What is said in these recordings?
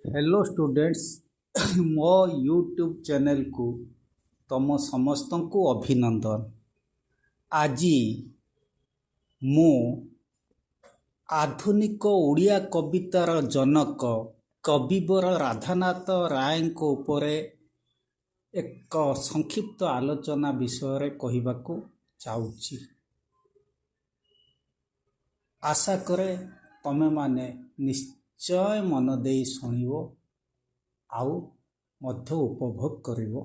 Hello students मो YouTube channel को तुम समस्त को अभिनंदन। आज मु आधुनिक ओडिया कवितार जनक कविवर राधानाथ राय उपरे एक संक्षिप्त आलोचना विषय कहवाकू चाहूँगी। आशा करे तमे माने निश्चय मन दे शुणिबो आउ मध्य उपभोग करिबो।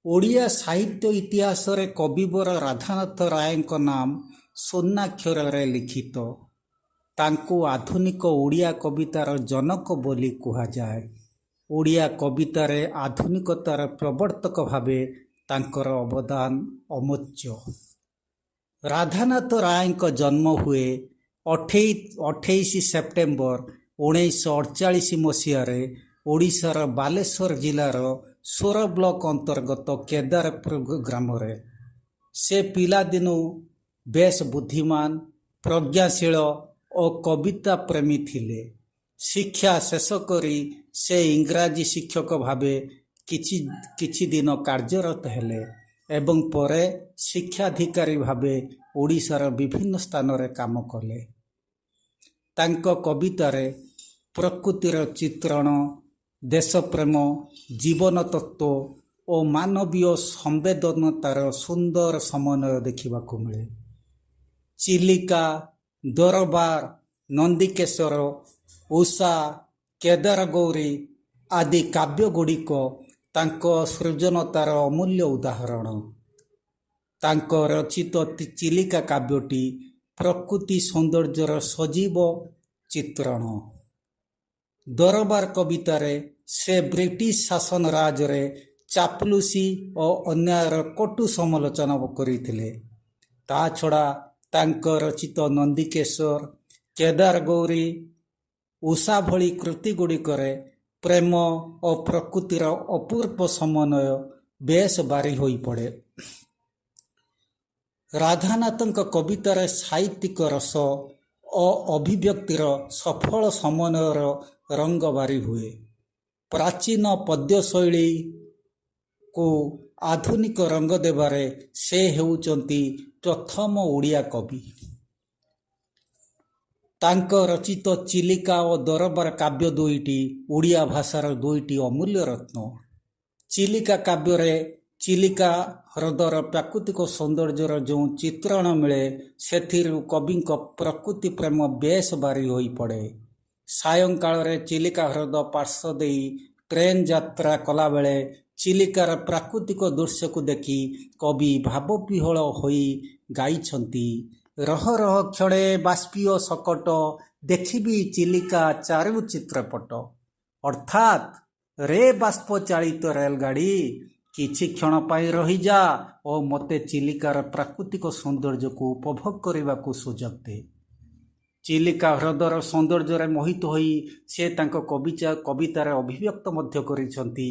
ओडिया साहित्य इतिहास रे कविवर राधानाथ राय नाम स्वर्णाक्षर रे लिखित। तांको आधुनिक ओडिया कवितार जनक बोली कहा जाए। ओडिया कवितार आधुनिकतार प्रवर्तक भावे तांकर अवदान अमोच्य। राधानाथ राय जन्म हुए 28 सेप्टेम्बर 1948 मसीह ओडिशार बालेश्वर जिलार सोर ब्लॉक अंतर्गत केदारपुर ग्राम। से पिलादिनु बेस बुद्धिमान, प्रज्ञाशील और कविता प्रेमी थिले। शिक्षा शेष करी से इंग्राजी शिक्षक भावे किछि दिन कार्यरत हेले एवं परे शिक्षाधिकारी भावे ओडिशार विभिन्न स्थान रे काम कले। तांको कवितारे प्रकृतिर चित्रण, देशप्रेम, जीवन तत्व और मानवीय संवेदनतार सुंदर समन्वय देखा मिले। चिलिका, दरबार, नंदीकेश्वर, उषा, केदारगौरी आदि काव्य गुड़िक तांको सृजनतार अमूल्य उदाहरण। तांको रचित चिलिका काव्यटी प्रकृति सौंदर्यर सजीव चित्रण। दरबार कवितारे से ब्रिटिश शासन राज रे चापलुसी और अन्यायर कटु समालोचना करथिले। ता छड़ा तांको रचित नंदीकेश्वर, केदारगौरी, उषा भली कृति गुड़िकरे प्रेम और प्रकृतिर अपूर्व समन्वय बेस बारी होई पड़े। राधानाथଙ୍କ कवितार साहित्यिक रस और अभिव्यक्तिर सफल समन्वयर रंग बारी हुए। प्राचीन पद्य शैली को आधुनिक रंग देवारे से हेउचंती प्रथम ओडिया कवि। तांक रचित चिलिका और दरबार काव्य दुईटी ओडिया भाषार दुईटी अमूल्य रत्न। चिलिका काव्य चिलिका ह्रदर प्राकृतिक सौंदर्यर जो चित्रण मिले सेथिरु कवि प्रकृति प्रेम बेस बारी होई पड़े। सायंकाल रे चिलिका ह्रद पार्श्व देई ट्रेन यात्रा कला बेले चिलिकार प्राकृतिक दृश्य को देखी कवि भावविह्वल होई गाइछंती। रह रह क्षणे बाष्पीय सकट देखिबी चिलिका चारु चित्रपट। अर्थात रे बाष्प चालित रेलगाड़ी किछि क्षण पाई रही जा और मते चिलिकार प्राकृतिक सौंदर्य को उपभोग करने को सुजोग दे। चिलिका ह्रदर सौंदर्य मोहित होई से तांको कवितार अभिव्यक्त मध्य करिसंती।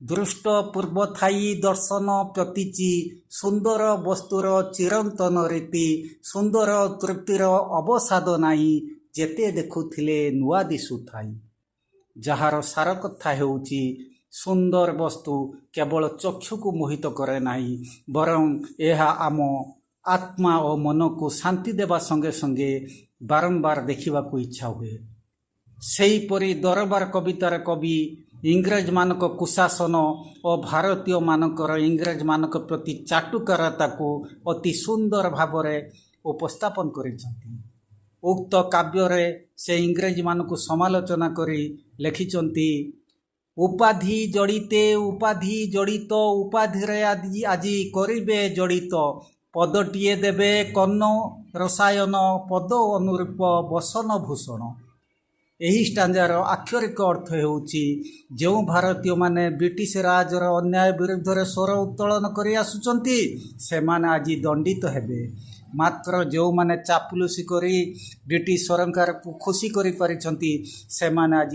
दृष्ट पूर्व थाई दर्शन प्रतीचि सुंदर वस्तुर चिरंतन रीति सुंदर तृप्तिर अवसाद नाही जेते देखुथिले नुआ दिसु थाई। जहार सार कथा हेउची सुंदर वस्तु केवल चक्षु को मोहित करे नाही बरं यह आम आत्मा और मन को शांति देवा संगे संगे बारंबार देखा इच्छा हुए। सेहीपरि दरबार कवितार कवि इंग्रेज मानक कुशासन और भारतीय मानकर इंग्रेज मानक प्रति चाटुकारता को अति सुंदर भाव उपस्थापन करिसंती। उक्त काव्य से इंग्रेज मानक समालोचना करी लिखिचंती। उपाधि जड़िते उपाधि जड़ित उपाधि आजी करिबे जड़ित पदटिए देवे कर्ण रसायन पद अनुरूप बसन भूषण। यही स्टांजार आक्षरिक अर्थ हेउची जो भारतीय माने ब्रिटिश राजर अन्याय विरुद्ध रे स्वर उत्तोलन करि आसुचंती सेमाने आज दंडित हेबे। मात्र जो माने चापलुसी करी ब्रिटिश सरकार को खुशी करि परिचंती सेमाने आज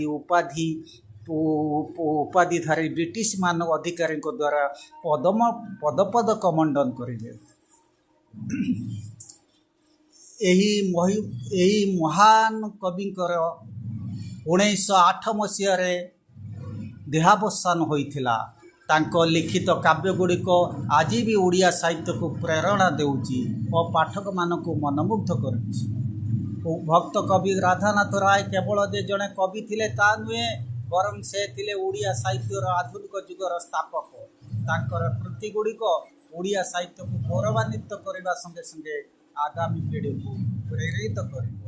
उपाधिधारी ब्रिटिश मानव अधिकारी द्वारा पद कमंडन करेंगे। यही महान कविंकर 1908 ମସିହାରେ ଦେହାବସାନ ହୋଇଥିଲା। ତାଙ୍କ ଲିଖିତ କାବ୍ୟଗୁଡ଼ିକ ଆଜି ବି ଓଡ଼ିଆ ସାହିତ୍ୟକୁ ପ୍ରେରଣା ଦେଉଛି ଓ ପାଠକମାନଙ୍କୁ ମନମୁଗ୍ଧ କରୁଛି। ଭକ୍ତ କବି ରାଧାନାଥ ରାୟ କେବଳ ଯେ ଜଣେ କବି ଥିଲେ ତା ନୁହେଁ, ବରଂ ସେ ଥିଲେ ଓଡ଼ିଆ ସାହିତ୍ୟର ଆଧୁନିକ ଯୁଗର ସ୍ଥାପକ। ତାଙ୍କର କୃତିଗୁଡ଼ିକ ଓଡ଼ିଆ ସାହିତ୍ୟକୁ ଗୌରବାନ୍ୱିତ କରିବା ସଙ୍ଗେ ସଙ୍ଗେ ଆଗାମୀ ପିଢ଼ିକୁ ପ୍ରେରିତ କରିବ।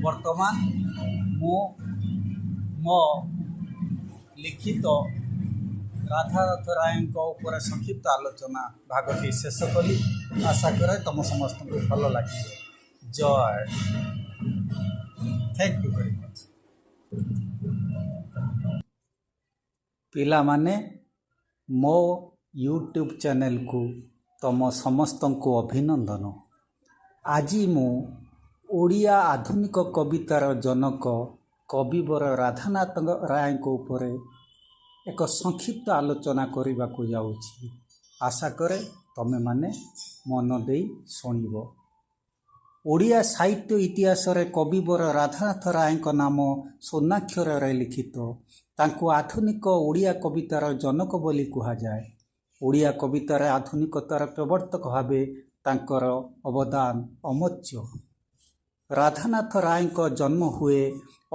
ବର୍ତ୍ତମାନ ମୁଁ ମୋ ଲିଖିତ ରାଧାନାଥ ରାୟଙ୍କ ଉପରେ ସଂକ୍ଷିପ୍ତ ଆଲୋଚନା ଭାଗଟି ଶେଷ କଲି। ଆଶା କରେ ତୁମ ସମସ୍ତଙ୍କୁ ଭଲ ଲାଗିବ। ଜୟ। Thank you very much. ପିଲାମାନେ, ମୋ ୟୁଟ୍ୟୁବ୍ ଚ୍ୟାନେଲକୁ ତୁମ ସମସ୍ତଙ୍କୁ ଅଭିନନ୍ଦନ। ଆଜି ମୁଁ ଓଡ଼ିଆ ଆଧୁନିକ କବିତାର ଜନକ କବିବର ରାଧାନାଥ ରାୟଙ୍କ ଉପରେ ଏକ ସଂକ୍ଷିପ୍ତ ଆଲୋଚନା କରିବାକୁ ଯାଉଛି। ଆଶା କରେ ତମେମାନେ ମନ ଦେଇ ଶୁଣିବ। ଓଡ଼ିଆ ସାହିତ୍ୟ ଇତିହାସରେ କବିବର ରାଧାନାଥ ରାୟଙ୍କ ନାମ ସ୍ୱର୍ଣ୍ଣାକ୍ଷରରେ ଲିଖିତ। ତାଙ୍କୁ ଆଧୁନିକ ଓଡ଼ିଆ କବିତାର ଜନକ ବୋଲି କୁହାଯାଏ। ଓଡ଼ିଆ କବିତାରେ ଆଧୁନିକତାର ପ୍ରବର୍ତ୍ତକ ଭାବେ ତାଙ୍କର ଅବଦାନ ଅମୋଚ୍ୟ। ରାଧାନାଥ ରାୟଙ୍କ ଜନ୍ମ ହୁଏ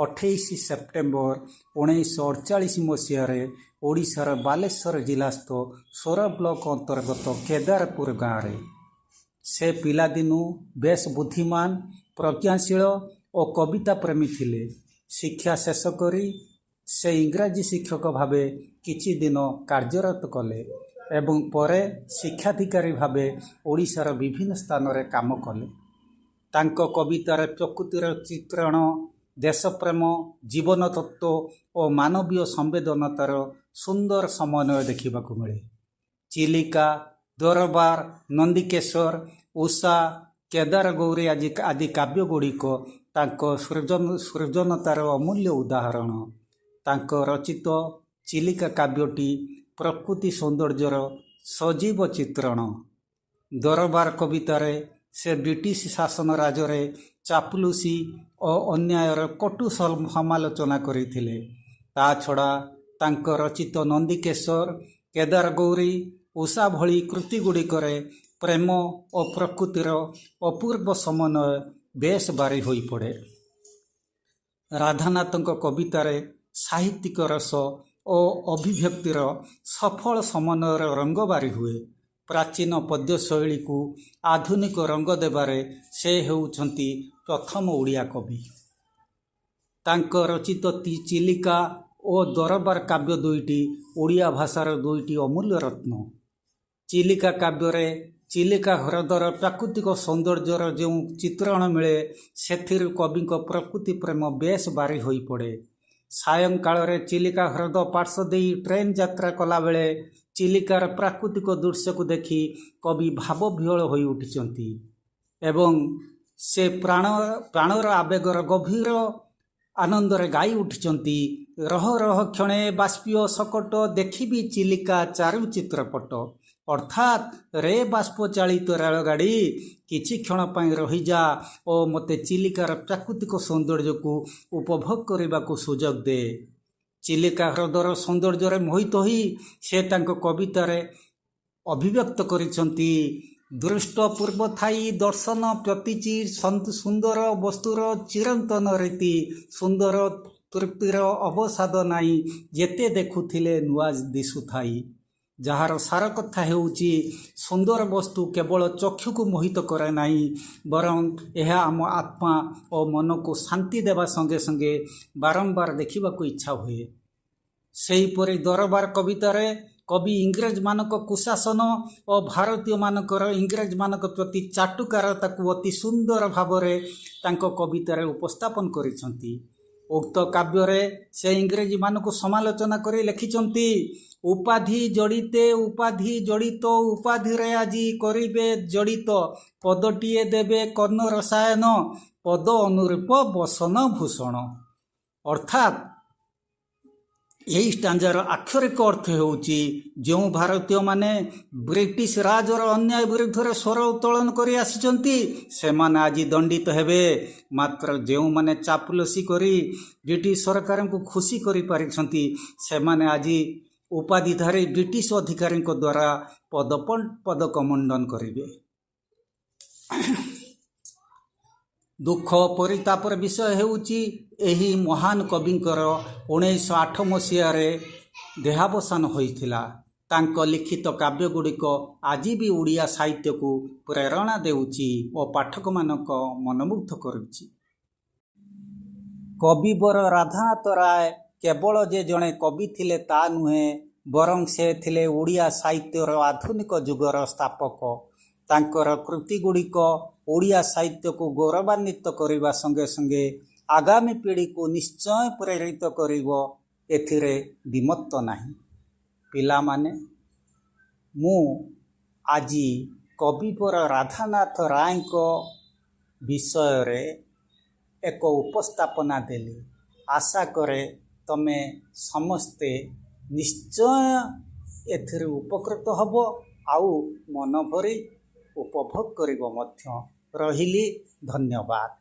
28 ସେପ୍ଟେମ୍ବର 1948 ମସିହାରେ ଓଡ଼ିଶାର ବାଲେଶ୍ୱର ଜିଲ୍ଲାସ୍ଥ ସୋର ବ୍ଲକ ଅନ୍ତର୍ଗତ କେଦାରପୁର ଗାଁରେ। ସେ ପିଲାଦିନୁ ବେଶ ବୁଦ୍ଧିମାନ, ପ୍ରଜ୍ଞାଶୀଳ ଓ କବିତା ପ୍ରେମୀ ଥିଲେ। ଶିକ୍ଷା ଶେଷ କରି ସେ ଇଂରାଜୀ ଶିକ୍ଷକ ଭାବେ କିଛି ଦିନ କାର୍ଯ୍ୟରତ କଲେ ଏବଂ ପରେ ଶିକ୍ଷାଧିକାରୀ ଭାବେ ଓଡ଼ିଶାର ବିଭିନ୍ନ ସ୍ଥାନରେ କାମ କଲେ। ତାଙ୍କ କବିତାରେ ପ୍ରକୃତିର ଚିତ୍ରଣ, ଦେଶପ୍ରେମ, ଜୀବନ ତତ୍ତ୍ୱ ଓ ମାନବୀୟ ସମ୍ବେଦନତାର ସୁନ୍ଦର ସମନ୍ୱୟ ଦେଖିବାକୁ ମିଳେ। ଚିଲିକା, ଦରବାର, ନନ୍ଦିକେଶ୍ୱର, ଉଷା, କେଦାରଗୌରୀ ଆଦି କାବ୍ୟଗୁଡ଼ିକ ତାଙ୍କ ସୃଜନତାର ଅମୂଲ୍ୟ ଉଦାହରଣ। ତାଙ୍କ ରଚିତ ଚିଲିକା କାବ୍ୟଟି ପ୍ରକୃତି ସୌନ୍ଦର୍ଯ୍ୟର ସଜୀବ ଚିତ୍ରଣ। ଦରବାର କବିତାରେ ସେ ବ୍ରିଟିଶ ଶାସନ ରାଜରେ ଚାପଲୁସି ଓ ଅନ୍ୟାୟର କଟୁ ସମାଲୋଚନା କରିଥିଲେ। ତା ଛଡ଼ା ତାଙ୍କ ରଚିତ ନନ୍ଦିକେଶ୍ୱର, କେଦାରଗୌରୀ, ଉଷା ଭଳି କୃତିଗୁଡ଼ିକରେ ପ୍ରେମ ଓ ପ୍ରକୃତିର ଅପୂର୍ବ ସମନ୍ୱୟ ବେଶ ବାରି ହୋଇପଡ଼େ। ରାଧାନାଥଙ୍କ କବିତାରେ ସାହିତ୍ୟିକ ରସ ଓ ଅଭିବ୍ୟକ୍ତିର ସଫଳ ସମନ୍ୱୟର ରଙ୍ଗ ବାରି ହୁଏ। ପ୍ରାଚୀନ ପଦ୍ୟ ଶୈଳୀକୁ ଆଧୁନିକ ରଙ୍ଗ ଦେବାରେ ସେ ହେଉଛନ୍ତି ପ୍ରଥମ ଓଡ଼ିଆ କବି। ତାଙ୍କ ରଚିତ ଚିଲିକା ଓ ଦରବାର କାବ୍ୟ ଦୁଇଟି ଓଡ଼ିଆ ଭାଷାର ଦୁଇଟି ଅମୂଲ୍ୟ ରତ୍ନ। ଚିଲିକା କାବ୍ୟରେ ଚିଲିକା ହ୍ରଦର ପ୍ରାକୃତିକ ସୌନ୍ଦର୍ଯ୍ୟର ଯେଉଁ ଚିତ୍ରଣ ମିଳେ, ସେଥିରୁ କବିଙ୍କ ପ୍ରକୃତି ପ୍ରେମ ବେଶ ବାରି ହୋଇପଡ଼େ। ସାୟଂକାଳରେ ଚିଲିକା ହ୍ରଦ ପାର୍ଶ୍ୱ ଦେଇ ଟ୍ରେନ୍ ଯାତ୍ରା କଲାବେଳେ ଚିଲିକାର ପ୍ରାକୃତିକ ଦୃଶ୍ୟକୁ ଦେଖି କବି ଭାବବିହ୍ୱଳ ହୋଇ ଉଠିଛନ୍ତି ଏବଂ ସେ ପ୍ରାଣର ଆବେଗର ଗଭୀର ଆନନ୍ଦରେ ଗାଇ ଉଠିଛନ୍ତି। ରହ ରହ କ୍ଷଣେ ବାଷ୍ପୀୟ ସକଟ, ଦେଖିବି ଚିଲିକା ଚାରୁ ଚିତ୍ରପଟ। ଅର୍ଥାତ୍, ରେ ବାଷ୍ପ ଚାଳିତ ରେଳଗାଡ଼ି, କିଛି କ୍ଷଣ ପାଇଁ ରହିଯା ଓ ମୋତେ ଚିଲିକାର ପ୍ରାକୃତିକ ସୌନ୍ଦର୍ଯ୍ୟକୁ ଉପଭୋଗ କରିବାକୁ ସୁଯୋଗ ଦେ। ଚିଲିକା ହ୍ରଦର ସୌନ୍ଦର୍ଯ୍ୟରେ ମୋହିତ ହୋଇ ସେ ତାଙ୍କ କବିତାରେ ଅଭିବ୍ୟକ୍ତ କରିଛନ୍ତି। ଦୃଷ୍ଟ ପୂର୍ବ ଥାଇ ଦର୍ଶନ ପ୍ରତୀଚି, ସୁନ୍ଦର ବସ୍ତୁର ଚିରନ୍ତନ ରୀତି, ସୁନ୍ଦର ତୃପ୍ତିର ଅବସାଦ ନାହିଁ, ଯେତେ ଦେଖୁଥିଲେ ନୂଆ ଦିଶୁଥାଇ। ଯାହାର ସାର କଥା ହେଉଛି, ସୁନ୍ଦର ବସ୍ତୁ କେବଳ ଚକ୍ଷୁକୁ ମୋହିତ କରେ ନାହିଁ, ବରଂ ଏହା ଆମ ଆତ୍ମା ଓ ମନକୁ ଶାନ୍ତି ଦେବା ସଙ୍ଗେ ସଙ୍ଗେ ବାରମ୍ବାର ଦେଖିବାକୁ ଇଚ୍ଛା ହୁଏ। ସେହିପରି ଦରବାର କବିତାରେ କବି ଇଂରେଜମାନଙ୍କ କୁଶାସନ ଓ ଭାରତୀୟମାନଙ୍କର ଇଂରେଜମାନଙ୍କ ପ୍ରତି ଚାଟୁକାରତାକୁ ଅତି ସୁନ୍ଦର ଭାବରେ ତାଙ୍କ କବିତାରେ ଉପସ୍ଥାପନ କରିଛନ୍ତି। ଉକ୍ତ କାବ୍ୟରେ ସେ ଇଂରେଜୀମାନଙ୍କୁ ସମାଲୋଚନା କରି ଲେଖିଛନ୍ତି, ଉପାଧି ଜଡ଼ିତେ ଉପାଧି ଜଡ଼ିତ, ଉପାଧିରେ ଆଜି କରିବେ ଜଡ଼ିତ, ପଦଟିଏ ଦେବେ କର୍ଣ୍ଣ ରସାୟନ, ପଦ ଅନୁରୂପ ବସନ ଭୂଷଣ। ଅର୍ଥାତ୍ यही स्टांजार आक्षरिक अर्थ होउची जो भारतीय माने ब्रिटिश राजर अन्याय विरुद्ध स्वर उत्तोलन कर आसिचंती से माने आज दंडित हेबे। मात्र जो माने चापलुसी करी ब्रिटिश सरकार को खुशी करि पारिछंती से माने आज उपाधिधारी ब्रिटिश अधिकारी द्वारा पदक मंडन करिवे। दुख परितापर विषय हेउची एही महान कविंकर 1908 मसीहारे देहावसान होइथिला। तांको लिखित काव्य गुड़िक आज भी ओडिया साहित्य को प्रेरणा देउची और पाठक मानक मनमुग्ध करुची। कविवर राधानाथ राय केवल जे जड़े कवि थिले ता नुहे बरं से थिले ओडिया साहित्यर आधुनिक जुगर स्थापक। तांकर कृति गुड़िक ओडिया साहित्य को गौरवान्वित करने संगे संगे आगामी पीढ़ी को निश्चय प्रेरित करिवो एथिरे विमत नाही। पिला माने मु आजी कविवर राधानाथ राय को विषय रे एक उपस्थापना देली। आशा करे तमे समस्ते निश्चय एथिरे उपकृत हबो आउ मन भरी उपभोग करिवो मध्य। रहिली, धन्यवाद।